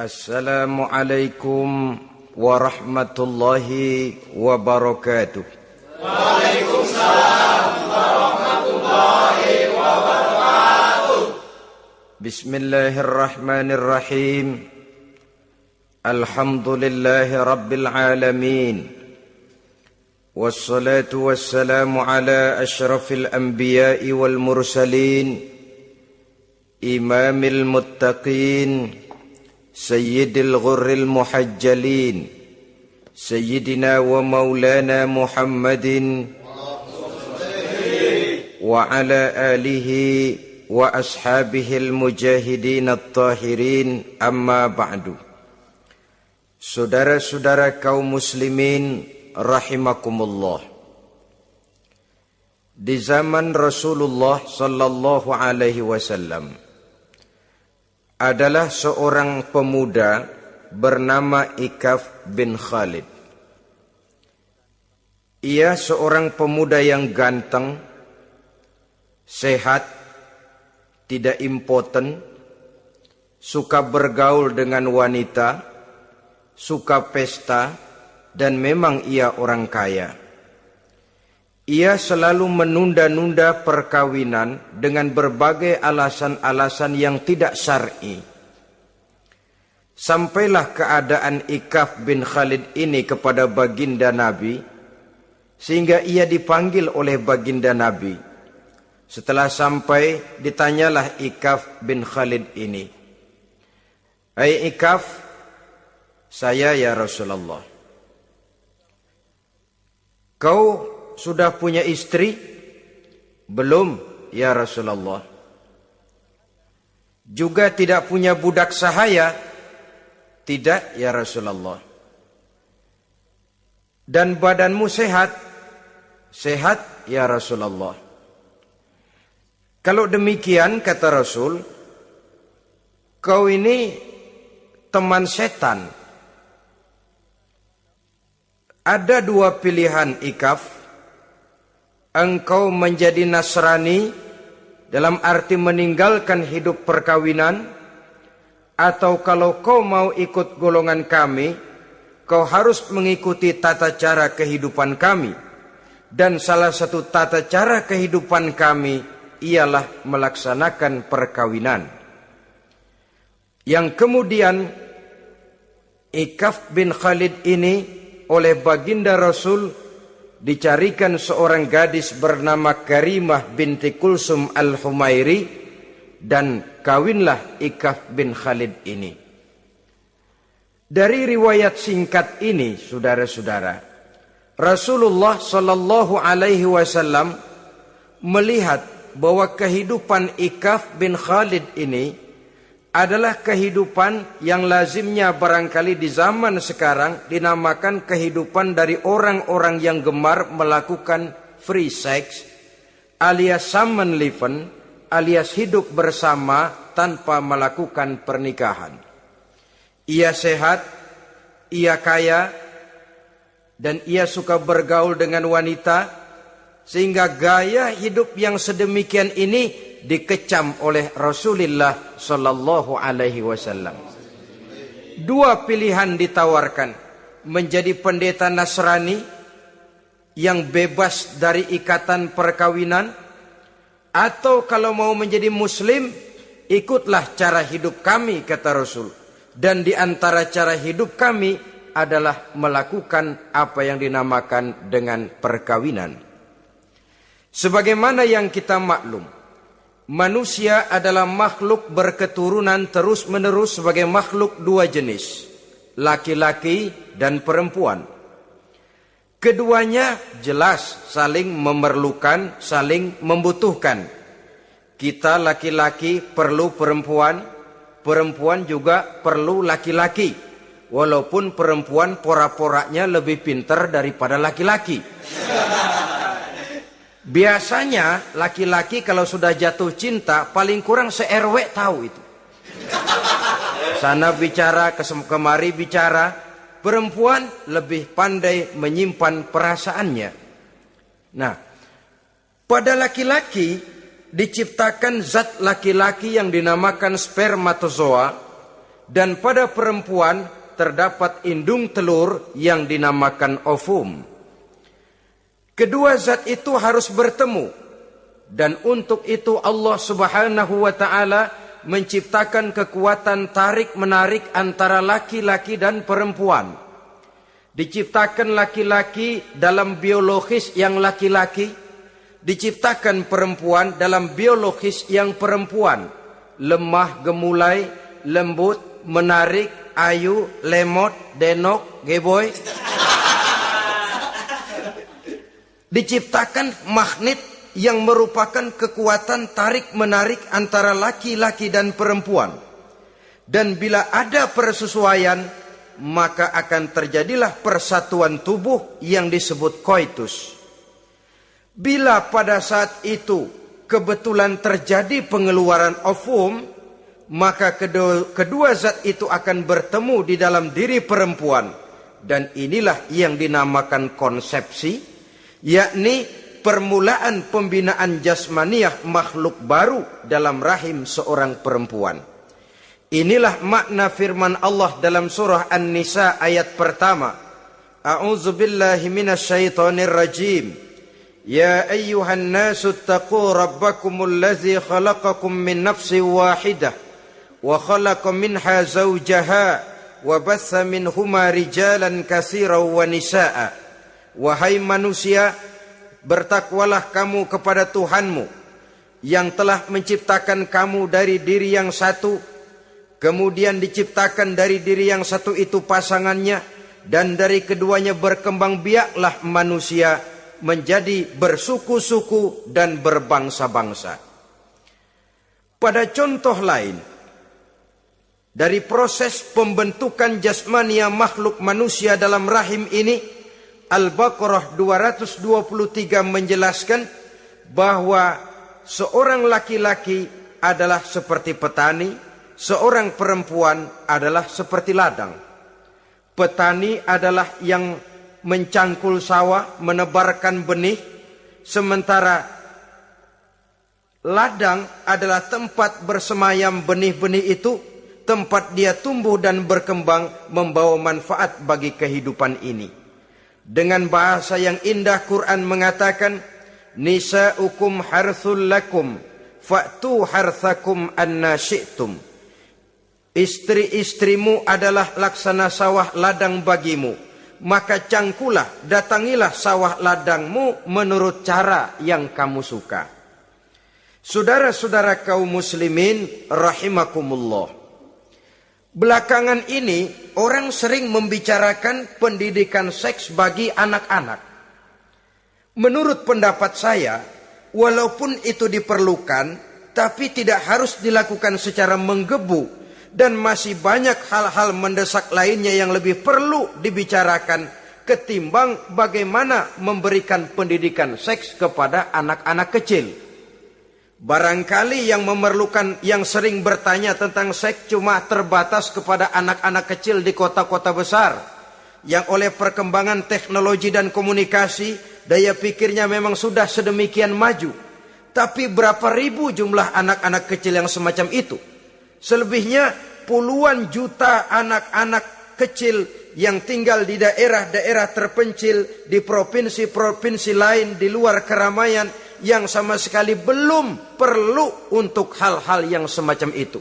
Assalamualaikum warahmatullahi wabarakatuh. Waalaikumsalam warahmatullahi wabarakatuh. Bismillahirrahmanirrahim. Alhamdulillahi rabbil alamin. Wassalatu wassalamu ala asyrafil anbiya'i wal mursalin, imamil muttaqin, sayyidil ghurril muhajjalin, sayyidina wa maulana Muhammadin wa ala alihi wa ashabihil mujahidin at-tahirin, amma ba'du. Saudara-saudara kaum muslimin rahimakumullah. Di zaman Rasulullah sallallahu alaihi wasallam adalah seorang pemuda bernama Ikaf bin Khalid. Ia seorang pemuda yang ganteng, sehat, tidak impoten, suka bergaul dengan wanita, suka pesta, dan memang ia orang kaya. Ia selalu menunda-nunda perkawinan dengan berbagai alasan-alasan yang tidak syar'i. Sampailah keadaan Ikaf bin Khalid ini kepada baginda Nabi, sehingga ia dipanggil oleh baginda Nabi. Setelah sampai, ditanyalah Ikaf bin Khalid ini, "Hai Ikaf, saya ya Rasulullah. Kau sudah punya istri?" "Belum ya Rasulullah." "Juga tidak punya budak sahaya?" "Tidak ya Rasulullah." "Dan badanmu sehat?" "Sehat ya Rasulullah." "Kalau demikian," kata Rasul, "kau ini teman setan. Ada dua pilihan Ikaf. Engkau menjadi Nasrani dalam arti meninggalkan hidup perkawinan, atau kalau kau mau ikut golongan kami, kau harus mengikuti tata cara kehidupan kami. Dan salah satu tata cara kehidupan kami ialah melaksanakan perkawinan." Yang kemudian Ikaf bin Khalid ini oleh baginda Rasul dicarikan seorang gadis bernama Karimah binti Kulsum al-Humairi, dan kawinlah Ikaf bin Khalid ini. Dari riwayat singkat ini, saudara-saudara, Rasulullah sallallahu alaihi wasallam melihat bahwa kehidupan Ikaf bin Khalid ini adalah kehidupan yang lazimnya barangkali di zaman sekarang dinamakan kehidupan dari orang-orang yang gemar melakukan free sex, alias Samenleven, alias hidup bersama tanpa melakukan pernikahan. Ia sehat, ia kaya, dan ia suka bergaul dengan wanita, sehingga gaya hidup yang sedemikian ini dikecam oleh Rasulullah sallallahu alaihi wasallam. Dua pilihan ditawarkan: menjadi pendeta Nasrani yang bebas dari ikatan perkawinan, atau kalau mau menjadi muslim, ikutlah cara hidup kami, kata Rasul. Dan di antara cara hidup kami adalah melakukan apa yang dinamakan dengan perkawinan. Sebagaimana yang kita maklum, manusia adalah makhluk berketurunan terus-menerus sebagai makhluk dua jenis, laki-laki dan perempuan. Keduanya jelas saling memerlukan, saling membutuhkan. Kita laki-laki perlu perempuan, perempuan juga perlu laki-laki. Walaupun perempuan pora-poranya lebih pintar daripada laki-laki. Biasanya laki-laki kalau sudah jatuh cinta paling kurang se-RW tahu itu. Sana bicara, kemari bicara. Perempuan lebih pandai menyimpan perasaannya. Nah, pada laki-laki diciptakan zat laki-laki yang dinamakan spermatozoa Dan pada perempuan terdapat indung telur yang dinamakan ovum. Kedua zat itu harus bertemu. Dan untuk itu Allah Subhanahu wa ta'ala menciptakan kekuatan tarik-menarik antara laki-laki dan perempuan. Diciptakan laki-laki dalam biologis yang laki-laki, diciptakan perempuan dalam biologis yang perempuan. Lemah, gemulai, lembut, menarik, ayu, lemot, denok, geboy. Diciptakan magnet yang merupakan kekuatan tarik-menarik antara laki-laki dan perempuan. Dan bila ada persesuaian, maka akan terjadilah persatuan tubuh yang disebut koitus. Bila pada saat itu kebetulan terjadi pengeluaran ovum, maka kedua zat itu akan bertemu di dalam diri perempuan. Dan inilah yang dinamakan konsepsi, yakni permulaan pembinaan jasmaniah makhluk baru dalam rahim seorang perempuan. Inilah makna firman Allah dalam surah An-Nisa ayat pertama. A'udzubillahi minasyaitonir rajim. Ya ayyuhan nasu taqu rabbakumul ladzi khalaqakum min nafsin wahidah wa khalaqa minha zawjaha wa batha minhuma rijalan katsiran wa nisaa. Wahai manusia, bertakwalah kamu kepada Tuhanmu yang telah menciptakan kamu dari diri yang satu, kemudian diciptakan dari diri yang satu itu pasangannya, dan dari keduanya berkembang biaklah manusia menjadi bersuku-suku dan berbangsa-bangsa. Pada contoh lain, dari proses pembentukan jasmania makhluk manusia dalam rahim ini, Al-Baqarah 223 menjelaskan bahwa seorang laki-laki adalah seperti petani, seorang perempuan adalah seperti ladang. Petani adalah yang mencangkul sawah, menebarkan benih, sementara ladang adalah tempat bersemayam benih-benih itu, tempat dia tumbuh dan berkembang membawa manfaat bagi kehidupan ini. Dengan bahasa yang indah Quran mengatakan, nisa'ukum harthul lakum fa'tu harthakum anna syi'tum. Istri-istrimu adalah laksana sawah ladang bagimu, maka cangkulah, datangilah sawah ladangmu menurut cara yang kamu suka. Saudara-saudara kaum muslimin rahimakumullah. Belakangan ini orang sering membicarakan pendidikan seks bagi anak-anak. Menurut pendapat saya, walaupun itu diperlukan, tapi tidak harus dilakukan secara menggebu, dan masih banyak hal-hal mendesak lainnya yang lebih perlu dibicarakan ketimbang bagaimana memberikan pendidikan seks kepada anak-anak kecil. Barangkali yang memerlukan, yang sering bertanya tentang seks cuma terbatas kepada anak-anak kecil di kota-kota besar, yang oleh perkembangan teknologi dan komunikasi, daya pikirnya memang sudah sedemikian maju. Tapi berapa ribu jumlah anak-anak kecil yang semacam itu? Selebihnya puluhan juta anak-anak kecil yang tinggal di daerah-daerah terpencil, di provinsi-provinsi lain, di luar keramaian, yang sama sekali belum perlu untuk hal-hal yang semacam itu.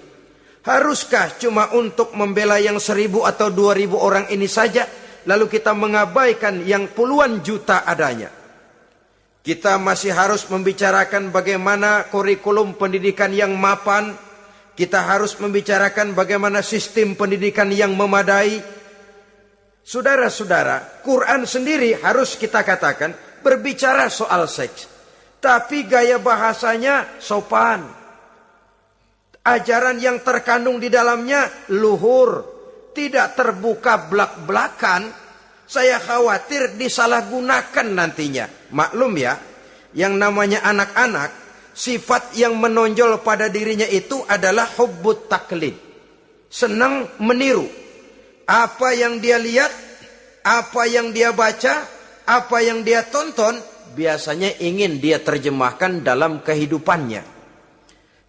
Haruskah cuma untuk membela yang 1.000 atau 2.000 orang ini saja, lalu kita mengabaikan yang puluhan juta adanya? Kita masih harus membicarakan bagaimana kurikulum pendidikan yang mapan. Kita harus membicarakan bagaimana sistem pendidikan yang memadai. Saudara-saudara, Quran sendiri harus kita katakan berbicara soal seks, tapi gaya bahasanya sopan. Ajaran yang terkandung di dalamnya luhur, tidak terbuka belak-belakan. Saya khawatir disalahgunakan nantinya. Maklum ya, yang namanya anak-anak, sifat yang menonjol pada dirinya itu adalah hubbut taklid. Senang meniru. Apa yang dia lihat, apa yang dia baca, apa yang dia tonton, biasanya ingin dia terjemahkan dalam kehidupannya.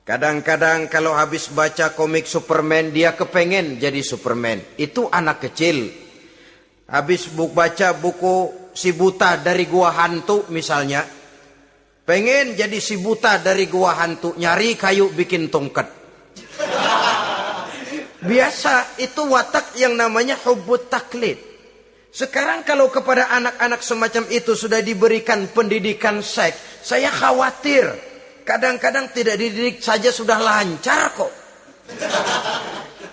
Kadang-kadang kalau habis baca komik Superman, dia kepengen jadi Superman. Itu anak kecil. Habis baca buku Si Buta dari Gua Hantu misalnya, pengen jadi si buta dari gua hantu, nyari kayu bikin tongkat. Biasa, itu watak yang namanya hubbut taklid. Sekarang kalau kepada anak-anak semacam itu sudah diberikan pendidikan seks, saya khawatir. Kadang-kadang tidak dididik saja sudah lancar kok.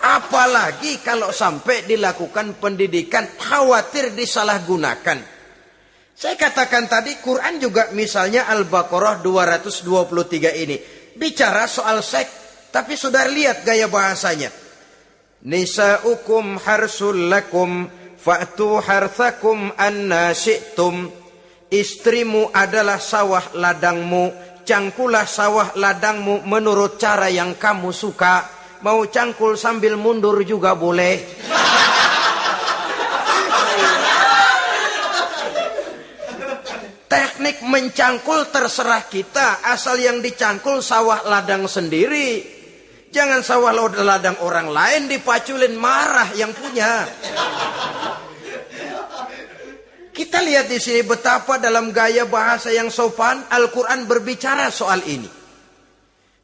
Apalagi kalau sampai dilakukan pendidikan, khawatir disalahgunakan. Saya katakan tadi, Quran juga misalnya Al-Baqarah 223 ini bicara soal seks, tapi sudah lihat gaya bahasanya. Nisa'ukum harsul lakum fa'tu harthakum anna syi'tum. Istrimu adalah sawah ladangmu, cangkulah sawah ladangmu menurut cara yang kamu suka. Mau cangkul sambil mundur juga boleh. Teknik mencangkul terserah kita, asal yang dicangkul sawah ladang sendiri. Jangan sawah ladang orang lain dipaculin, marah yang punya. Kita lihat di sini betapa dalam gaya bahasa yang sopan Al-Quran berbicara soal ini.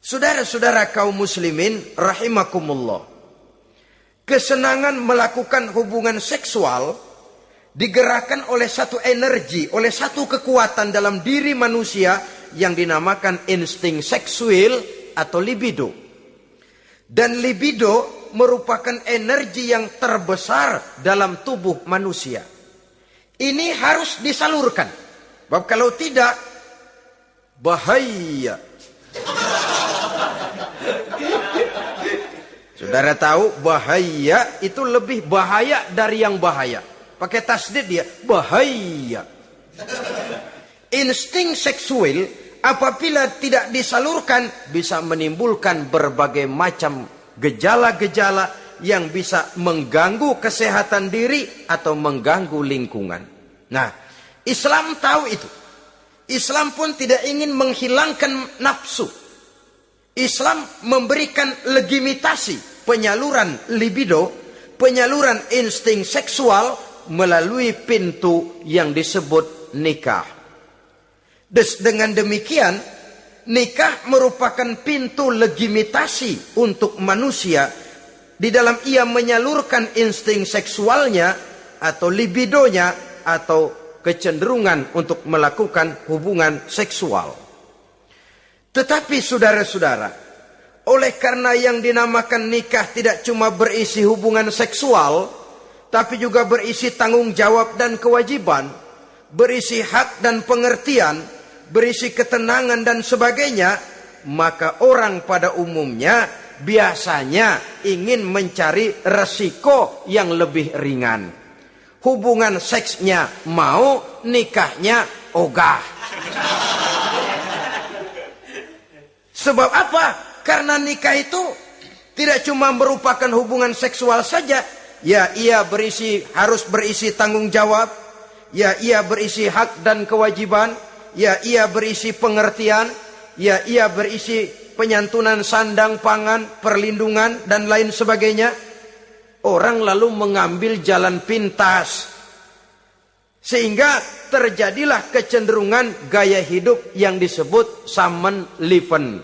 Saudara-saudara kaum muslimin rahimakumullah. Kesenangan melakukan hubungan seksual digerakkan oleh satu energi, oleh satu kekuatan dalam diri manusia yang dinamakan insting seksual atau libido. Dan libido merupakan energi yang terbesar dalam tubuh manusia. Ini harus disalurkan. Sebab kalau tidak, bahaya. Saudara tahu bahaya itu lebih bahaya dari yang bahaya. Pakai tasdid dia, bahaya. Insting seksual apabila tidak disalurkan bisa menimbulkan berbagai macam gejala-gejala yang bisa mengganggu kesehatan diri atau mengganggu lingkungan. Nah, Islam tahu itu. Islam pun tidak ingin menghilangkan nafsu. Islam memberikan legitimasi penyaluran libido, penyaluran insting seksual melalui pintu yang disebut nikah. Dengan demikian, nikah merupakan pintu legitimasi untuk manusia di dalam ia menyalurkan insting seksualnya atau libidonya atau kecenderungan untuk melakukan hubungan seksual. Tetapi saudara-saudara, oleh karena yang dinamakan nikah tidak cuma berisi hubungan seksual, tapi juga berisi tanggung jawab dan kewajiban, berisi hak dan pengertian, berisi ketenangan dan sebagainya, maka orang pada umumnya biasanya ingin mencari resiko yang lebih ringan. Hubungan seksnya mau, nikahnya ogah. Sebab apa? Karena nikah itu tidak cuma merupakan hubungan seksual saja. Ya, ia harus berisi tanggung jawab. Ya, ia berisi hak dan kewajiban. Ya, ia berisi pengertian. Ya, ia berisi penyantunan sandang, pangan, perlindungan, dan lain sebagainya. Orang lalu mengambil jalan pintas. Sehingga terjadilah kecenderungan gaya hidup yang disebut Samenleving.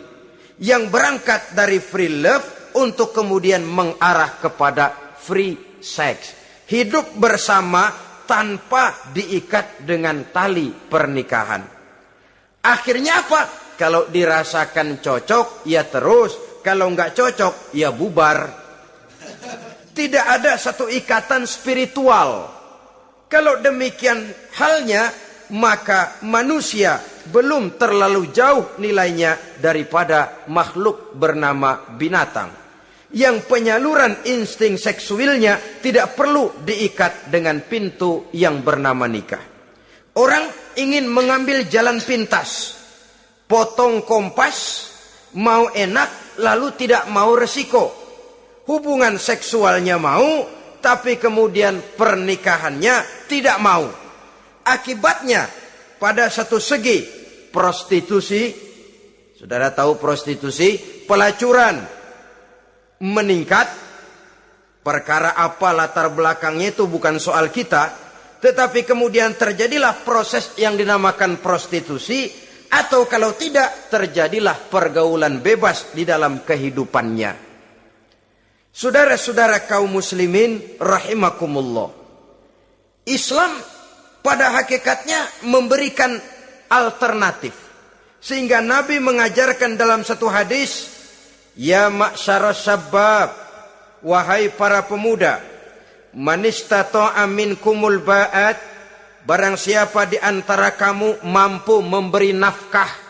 Yang berangkat dari free love untuk kemudian mengarah kepada free sex. Hidup bersama tanpa diikat dengan tali pernikahan. Akhirnya apa? Kalau dirasakan cocok, ya terus. Kalau nggak cocok, ya bubar. Tidak ada satu ikatan spiritual. Kalau demikian halnya, maka manusia belum terlalu jauh nilainya daripada makhluk bernama binatang. Yang penyaluran insting seksualnya tidak perlu diikat dengan pintu yang bernama nikah. Orang ingin mengambil jalan pintas, potong kompas, mau enak lalu tidak mau resiko. Hubungan seksualnya mau, tapi kemudian pernikahannya tidak mau. Akibatnya pada satu segi prostitusi. Saudara tahu prostitusi? pelacuran meningkat, perkara apa latar belakangnya itu bukan soal kita, tetapi kemudian terjadilah proses yang dinamakan prostitusi, atau kalau tidak terjadilah pergaulan bebas di dalam kehidupannya. Saudara-saudara kaum muslimin rahimakumullah, Islam pada hakikatnya memberikan alternatif. Sehingga Nabi mengajarkan dalam satu hadis, ya ma'syaras syabab, wahai para pemuda, man istata'a minkumul ba'at, barang siapa di antara kamu mampu memberi nafkah.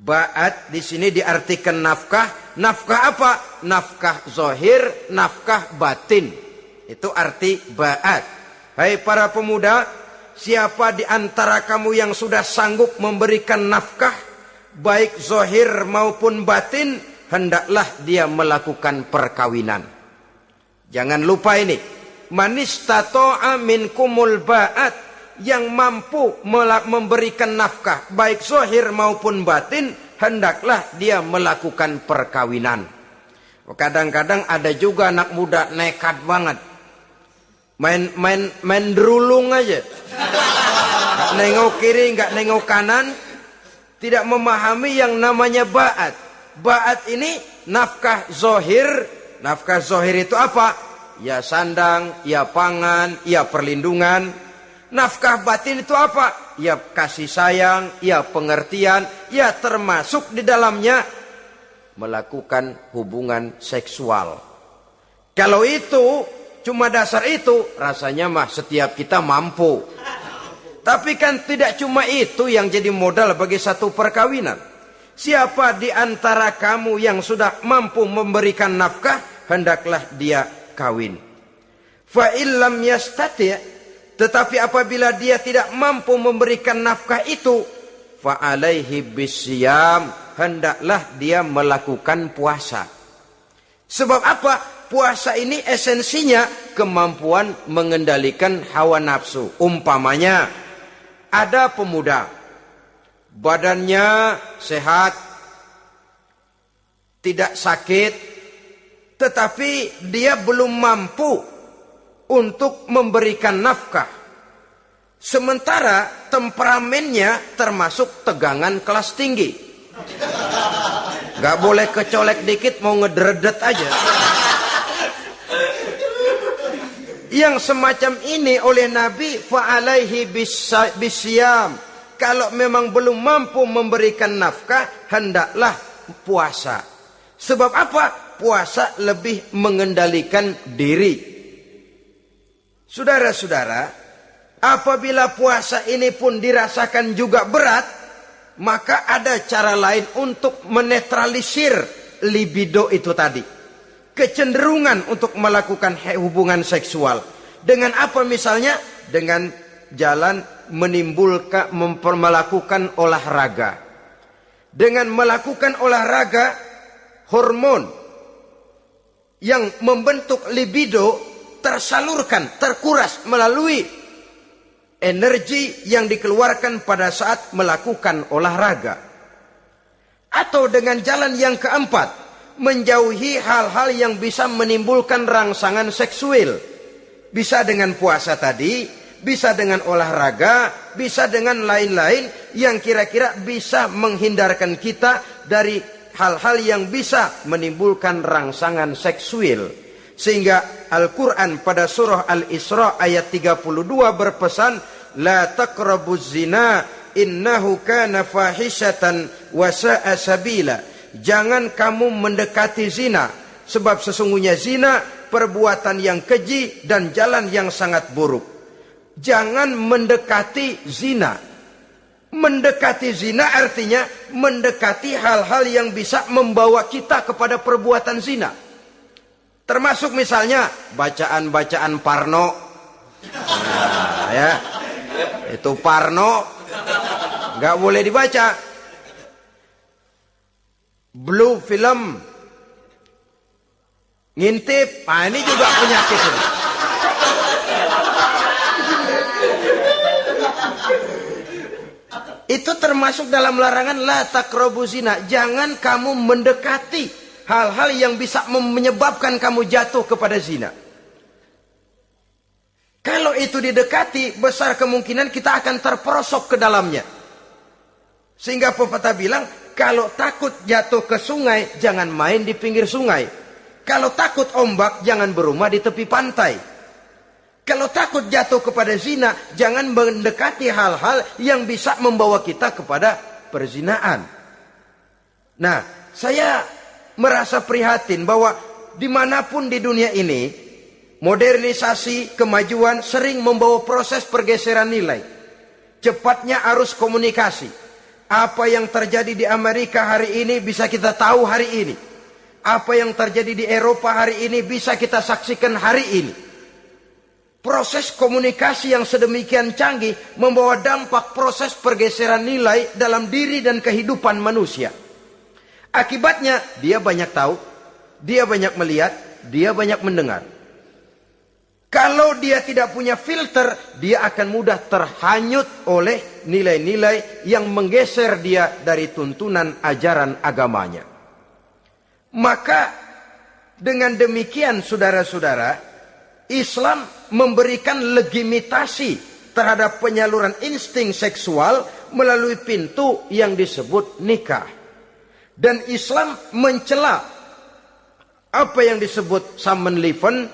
Ba'at di sini diartikan nafkah. Nafkah apa? Nafkah zahir, nafkah batin. Itu arti ba'at. Hai para pemuda, siapa di antara kamu yang sudah sanggup memberikan nafkah, baik zahir maupun batin, hendaklah dia melakukan perkawinan. Jangan lupa ini, man istata'a minkumul ba'at, yang mampu memberikan nafkah baik zahir maupun batin, hendaklah dia melakukan perkawinan. Kadang-kadang ada juga anak muda nekat banget, main derulung aja, nggak nengok kiri, nggak nengok kanan, tidak memahami yang namanya ba'at. Ba'at ini nafkah zohir. Nafkah zohir itu apa? Ya sandang, ya pangan, ya perlindungan. Nafkah batin itu apa? Ya kasih sayang, ya pengertian, ya termasuk di dalamnya melakukan hubungan seksual. Kalau itu cuma dasar itu, rasanya mah setiap kita mampu. Tapi kan tidak cuma itu yang jadi modal bagi satu perkawinan. Siapa di antara kamu yang sudah mampu memberikan nafkah, hendaklah dia kawin. Fa illam yastati', tetapi apabila dia tidak mampu memberikan nafkah itu, fa alaihi bisyam, hendaklah dia melakukan puasa. Sebab apa? Puasa ini esensinya kemampuan mengendalikan hawa nafsu. Umpamanya ada pemuda, badannya sehat, tidak sakit, tetapi dia belum mampu untuk memberikan nafkah. Sementara temperamennya termasuk tegangan kelas tinggi. Gak boleh kecolek dikit mau ngederedet aja. Yang semacam ini oleh Nabi, fa'alaihi bisyam, kalau memang belum mampu memberikan nafkah, hendaklah puasa. Sebab apa? Puasa lebih mengendalikan diri. Saudara-saudara, apabila puasa ini pun dirasakan juga berat, maka ada cara lain untuk menetralisir libido itu tadi. Kecenderungan untuk melakukan hubungan seksual. Dengan apa misalnya? Dengan jalan melakukan olahraga. Dengan melakukan olahraga, hormon yang membentuk libido tersalurkan, terkuras melalui energi yang dikeluarkan pada saat melakukan olahraga. Atau dengan jalan yang keempat, menjauhi hal-hal yang bisa menimbulkan rangsangan seksual. Bisa dengan puasa tadi, bisa dengan olahraga, bisa dengan lain-lain yang kira-kira bisa menghindarkan kita dari hal-hal yang bisa menimbulkan rangsangan seksual. Sehingga Al-Quran pada surah Al-Isra ayat 32 berpesan, la taqrabuz zina innahu kana fahisyatan wa sa'a sabila. Jangan kamu mendekati zina, sebab sesungguhnya zina perbuatan yang keji dan jalan yang sangat buruk. Jangan mendekati zina. Mendekati zina artinya mendekati hal-hal yang bisa membawa kita kepada perbuatan zina. Termasuk misalnya bacaan-bacaan Parno. Nah, ya. Itu Parno nggak boleh dibaca. Blue film, ngintip, ini juga penyakit ini. Itu termasuk dalam larangan la taqrabu zina. Jangan kamu mendekati hal-hal yang bisa menyebabkan kamu jatuh kepada zina. Kalau itu didekati, besar kemungkinan kita akan terperosok ke dalamnya. Sehingga pepatah bilang, kalau takut jatuh ke sungai, jangan main di pinggir sungai. Kalau takut ombak, jangan berumah di tepi pantai. Kalau takut jatuh kepada zina, jangan mendekati hal-hal yang bisa membawa kita kepada perzinaan. Nah, saya merasa prihatin bahwa dimanapun di dunia ini, modernisasi, kemajuan sering membawa proses pergeseran nilai. Cepatnya arus komunikasi. Apa yang terjadi di Amerika hari ini bisa kita tahu hari ini. Apa yang terjadi di Eropa hari ini bisa kita saksikan hari ini. Proses komunikasi yang sedemikian canggih membawa dampak proses pergeseran nilai dalam diri dan kehidupan manusia. Akibatnya dia banyak tahu, dia banyak melihat, dia banyak mendengar. Kalau dia tidak punya filter, dia akan mudah terhanyut oleh nilai-nilai yang menggeser dia dari tuntunan ajaran agamanya. Maka dengan demikian saudara-saudara, Islam memberikan legitimasi terhadap penyaluran insting seksual melalui pintu yang disebut nikah. Dan Islam mencela apa yang disebut Samenleven,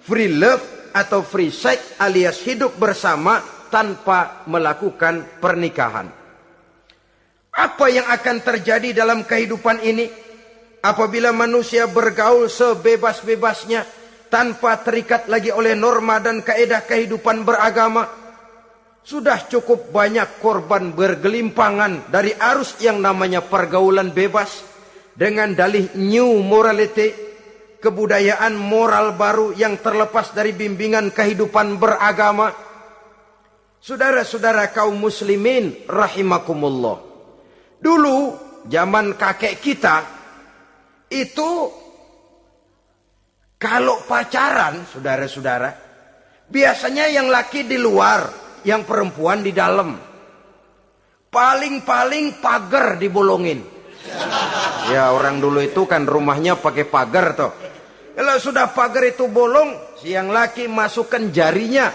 free love atau free sex alias hidup bersama tanpa melakukan pernikahan. Apa yang akan terjadi dalam kehidupan ini apabila manusia bergaul sebebas-bebasnya tanpa terikat lagi oleh norma dan kaedah kehidupan beragama? Sudah cukup banyak korban bergelimpangan dari arus yang namanya pergaulan bebas dengan dalih new morality, kebudayaan moral baru yang terlepas dari bimbingan kehidupan beragama. Saudara-saudara kaum muslimin rahimakumullah. Dulu zaman kakek kita itu kalau pacaran, saudara-saudara, biasanya yang laki di luar, yang perempuan di dalam. Paling-paling pagar dibolongin. Ya, orang dulu itu kan rumahnya pakai pagar toh. Kalau sudah pagar itu bolong, si yang laki masukkan jarinya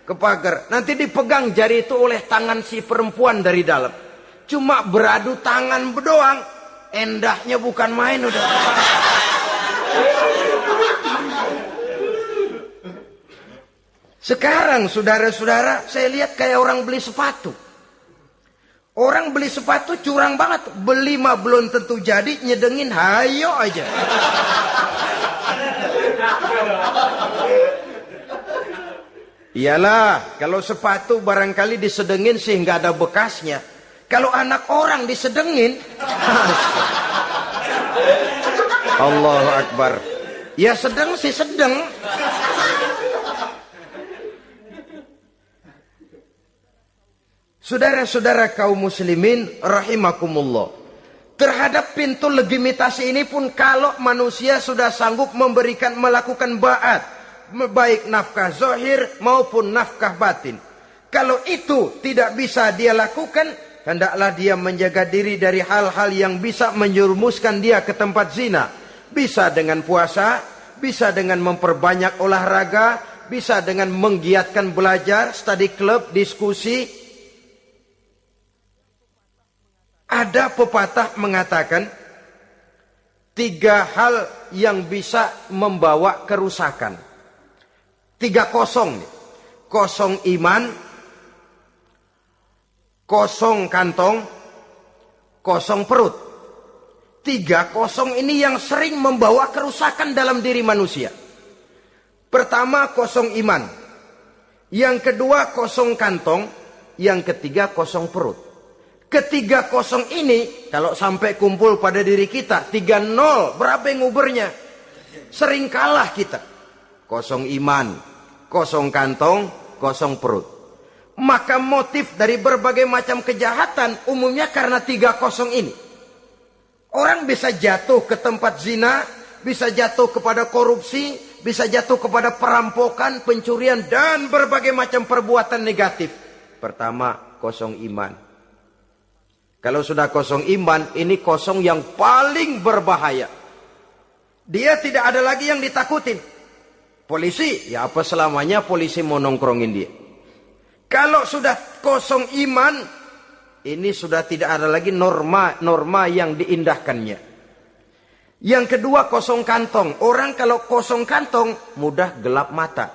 ke pagar. Nanti dipegang jari itu oleh tangan si perempuan dari dalam. Cuma beradu tangan doang, endahnya bukan main udah. Sekarang saudara-saudara, saya lihat kayak orang beli sepatu. Orang beli sepatu curang banget. Beli mah belum tentu jadi, nyedengin hayo aja. Iyalah, kalau sepatu barangkali disedengin sih nggak ada bekasnya. Kalau anak orang disedengin, Allahu Akbar. Ya sedang sih sedang. Saudara-saudara kaum muslimin rahimakumullah. Terhadap pintu legitimasi ini pun kalau manusia sudah sanggup melakukan ba'at, baik nafkah zahir maupun nafkah batin. Kalau itu tidak bisa dia lakukan, hendaklah dia menjaga diri dari hal-hal yang bisa menjerumuskan dia ke tempat zina. Bisa dengan puasa, bisa dengan memperbanyak olahraga, bisa dengan menggiatkan belajar, study club, diskusi. Ada pepatah mengatakan 3 hal yang bisa membawa kerusakan. 3 kosong. Kosong iman, kosong kantong, kosong perut. 3 kosong ini yang sering membawa kerusakan dalam diri manusia. Pertama, kosong iman. Yang kedua, kosong kantong. Yang ketiga, kosong perut. Ketiga kosong ini, kalau sampai kumpul pada diri kita, 3-0, berapa yang ngubernya? Sering kalah kita. Kosong iman, kosong kantong, kosong perut. Maka motif dari berbagai macam kejahatan, umumnya karena 3 kosong ini. Orang bisa jatuh ke tempat zina, bisa jatuh kepada korupsi, bisa jatuh kepada perampokan, pencurian, dan berbagai macam perbuatan negatif. Pertama, kosong iman. Kalau sudah kosong iman, ini kosong yang paling berbahaya. Dia tidak ada lagi yang ditakutin. Polisi, ya apa selamanya polisi mau nongkrongin dia. Kalau sudah kosong iman, ini sudah tidak ada lagi norma yang diindahkannya. Yang kedua, kosong kantong. Orang kalau kosong kantong, mudah gelap mata.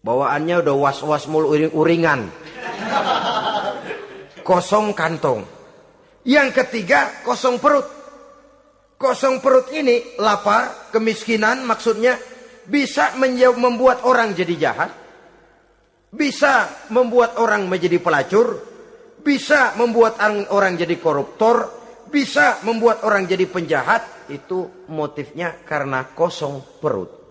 Bawaannya udah was-was mulu uringan. Kosong kantong. Yang ketiga, kosong perut. Kosong perut ini lapar, kemiskinan maksudnya bisa membuat orang jadi jahat. Bisa membuat orang menjadi pelacur. Bisa membuat orang jadi koruptor. Bisa membuat orang jadi penjahat. Itu motifnya karena kosong perut.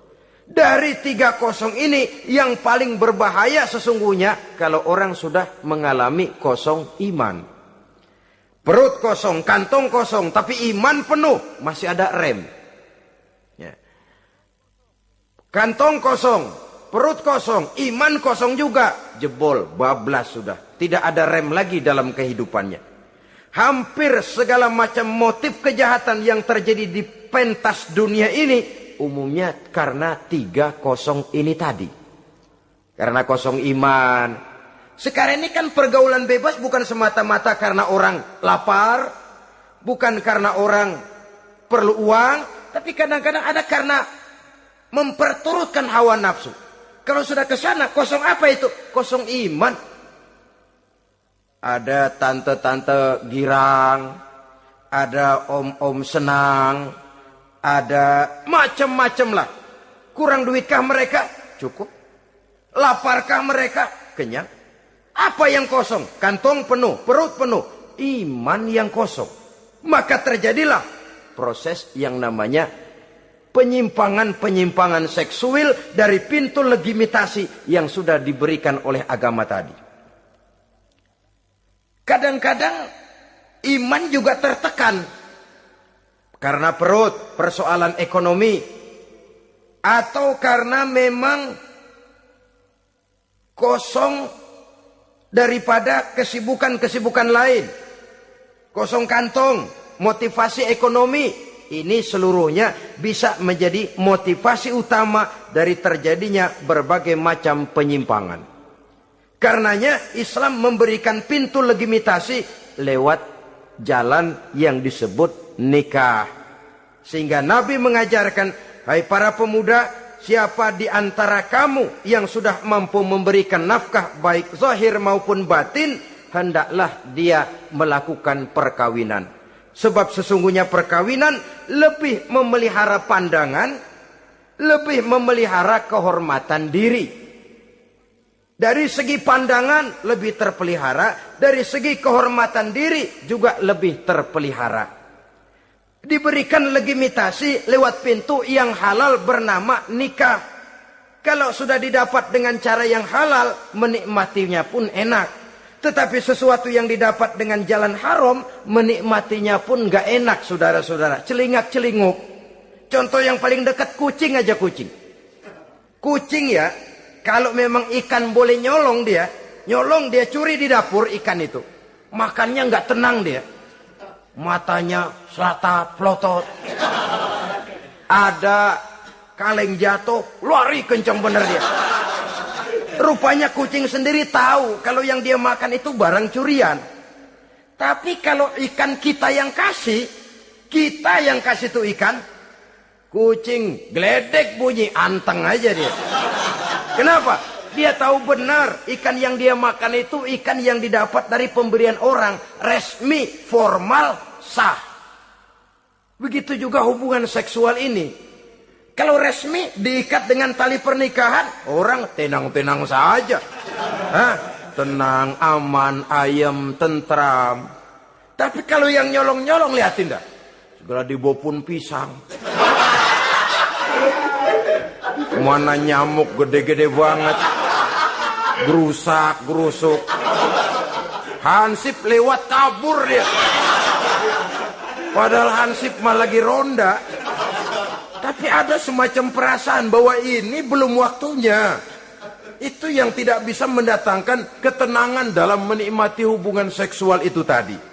Dari 3 kosong ini yang paling berbahaya sesungguhnya kalau orang sudah mengalami kosong iman. Perut kosong, kantong kosong, tapi iman penuh, masih ada rem. Ya. Kantong kosong, perut kosong, iman kosong juga, jebol, bablas sudah. Tidak ada rem lagi dalam kehidupannya. Hampir segala macam motif kejahatan yang terjadi di pentas dunia ini umumnya karena 3 kosong ini tadi. Karena kosong iman. Sekarang ini kan pergaulan bebas bukan semata-mata karena orang lapar. Bukan karena orang perlu uang. Tapi kadang-kadang ada karena memperturutkan hawa nafsu. Kalau sudah ke sana, kosong apa itu? Kosong iman. Ada tante-tante girang. Ada om-om senang. Ada macam-macam lah. Kurang duitkah mereka? Cukup. Laparkah mereka? Kenyang. Apa yang kosong? Kantong penuh, perut penuh. Iman yang kosong. Maka terjadilah proses yang namanya penyimpangan-penyimpangan seksual dari pintu legitimasi yang sudah diberikan oleh agama tadi. Kadang-kadang iman juga tertekan. Karena perut, persoalan ekonomi. Atau karena memang kosong daripada kesibukan-kesibukan lain. Kosong kantong, motivasi ekonomi. Ini seluruhnya bisa menjadi motivasi utama dari terjadinya berbagai macam penyimpangan. Karenanya Islam memberikan pintu legitimasi lewat jalan yang disebut nikah. Sehingga Nabi mengajarkan, hai para pemuda, siapa di antara kamu yang sudah mampu memberikan nafkah baik zahir maupun batin, hendaklah dia melakukan perkawinan. Sebab sesungguhnya perkawinan lebih memelihara pandangan, lebih memelihara kehormatan diri. Dari segi pandangan lebih terpelihara, dari segi kehormatan diri juga lebih terpelihara. Diberikan legitimasi lewat pintu yang halal bernama nikah. Kalau sudah didapat dengan cara yang halal, menikmatinya pun enak. Tetapi sesuatu yang didapat dengan jalan haram, menikmatinya pun gak enak, saudara-saudara. Celingak-celinguk. Contoh yang paling dekat, kucing aja kucing. Kucing ya, kalau memang ikan boleh nyolong dia curi di dapur ikan itu. Makannya nggak tenang dia. Matanya selata pelotot. Ada kaleng jatuh, lari kencang bener dia. Rupanya kucing sendiri tahu kalau yang dia makan itu barang curian. Tapi kalau ikan kita yang kasih tuh ikan, kucing geledek bunyi, anteng aja dia. Kenapa? Dia tahu benar ikan yang dia makan itu ikan yang didapat dari pemberian orang, resmi, formal, sah. Begitu juga hubungan seksual ini. Kalau resmi diikat dengan tali pernikahan, orang tenang-tenang saja. Tenang, aman, ayem, tentram. Tapi kalau yang nyolong-nyolong, lihatin dah. Segala dibopun pisang. Mana nyamuk gede-gede banget. Gerusak, gerusuk. Hansip lewat kabur dia. Padahal Hansip mah lagi ronda. Tapi ada semacam perasaan bahwa ini belum waktunya. itu yang tidak bisa mendatangkan ketenangan dalam menikmati hubungan seksual itu tadi.